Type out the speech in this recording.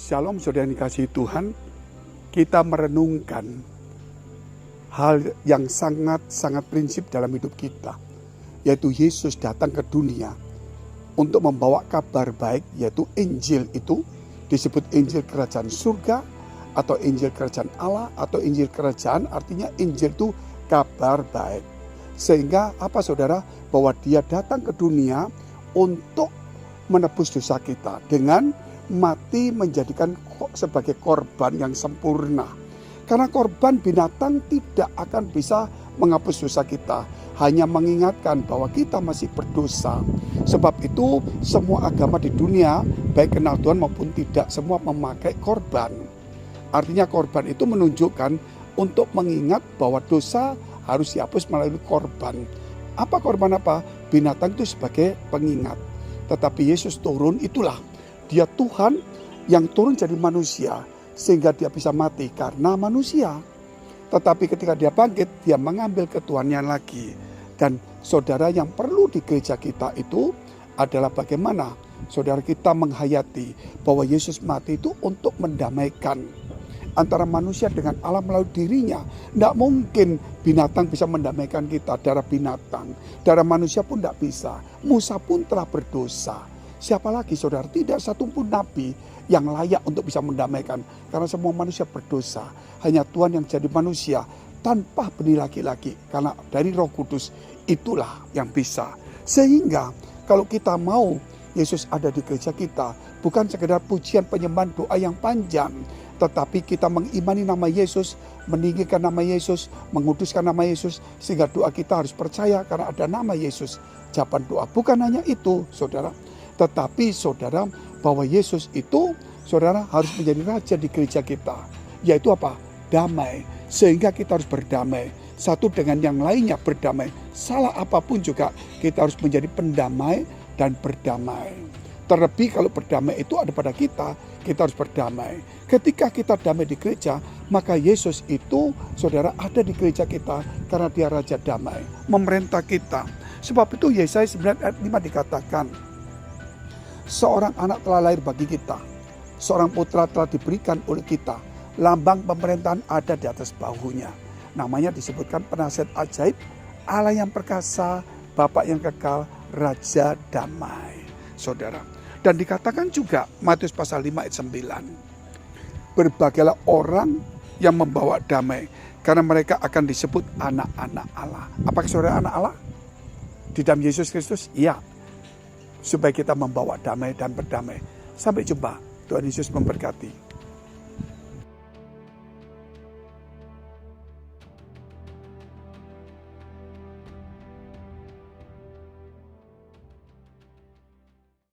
Shalom saudara yang dikasihi Tuhan, kita merenungkan hal yang sangat prinsip dalam hidup kita, yaitu Yesus datang ke dunia untuk membawa kabar baik, yaitu Injil. Itu disebut Injil Kerajaan Surga atau Injil Kerajaan Allah atau Injil Kerajaan, artinya Injil itu kabar baik. Sehingga apa saudara? Bahwa dia datang ke dunia untuk menebus dosa kita dengan mati menjadikan sebagai korban yang sempurna. Karena korban binatang tidak akan bisa menghapus dosa kita, hanya mengingatkan bahwa kita masih berdosa. Sebab itu semua agama di dunia, baik kenal Tuhan maupun tidak, semua memakai korban. Artinya korban itu menunjukkan untuk mengingat bahwa dosa harus dihapus melalui korban. Apa korban apa? Binatang itu sebagai pengingat. Tetapi Yesus turun, itulah dia Tuhan yang turun jadi manusia, sehingga dia bisa mati karena manusia. Tetapi ketika dia bangkit, dia mengambil ketuhannya lagi. Dan saudara, yang perlu di gereja kita itu adalah bagaimana saudara kita menghayati bahwa Yesus mati itu untuk mendamaikan antara manusia dengan Allah melalui dirinya. Tidak mungkin binatang bisa mendamaikan kita, darah binatang. Darah manusia pun tidak bisa. Musa pun telah berdosa. Siapa lagi saudara? Tidak satu pun nabi yang layak untuk bisa mendamaikan. Karena semua manusia berdosa. Hanya Tuhan yang jadi manusia tanpa benih laki-laki. Karena dari Roh Kudus itulah yang bisa. Sehingga kalau kita mau Yesus ada di gereja kita, bukan sekedar pujian, penyembahan, doa yang panjang, tetapi kita mengimani nama Yesus, meninggikan nama Yesus, menguduskan nama Yesus, sehingga doa kita harus percaya karena ada nama Yesus. Jawaban doa bukan hanya itu saudara, tetapi saudara, bahwa Yesus itu saudara harus menjadi raja di gereja kita. Yaitu apa? Damai. Sehingga kita harus berdamai satu dengan yang lainnya, berdamai. Salah apapun juga kita harus menjadi pendamai dan berdamai. Terlebih kalau berdamai itu ada pada kita harus berdamai. Ketika kita damai di gereja, maka Yesus itu saudara ada di gereja kita karena dia raja damai, memerintah kita. Sebab itu Yesaya 9 ayat 5 dikatakan, seorang anak telah lahir bagi kita, seorang putra telah diberikan oleh kita, lambang pemerintahan ada di atas bahunya. Namanya disebutkan penasihat ajaib, Allah yang perkasa, Bapa yang kekal, Raja damai. Saudara, dan dikatakan juga Matius pasal 5 ayat 9, berbahagialah orang yang membawa damai, karena mereka akan disebut anak-anak Allah. Apakah saudara anak Allah? Di dalam Yesus Kristus? Iya. Supaya kita membawa damai dan berdamai. Sampai jumpa. Tuhan Yesus memberkati.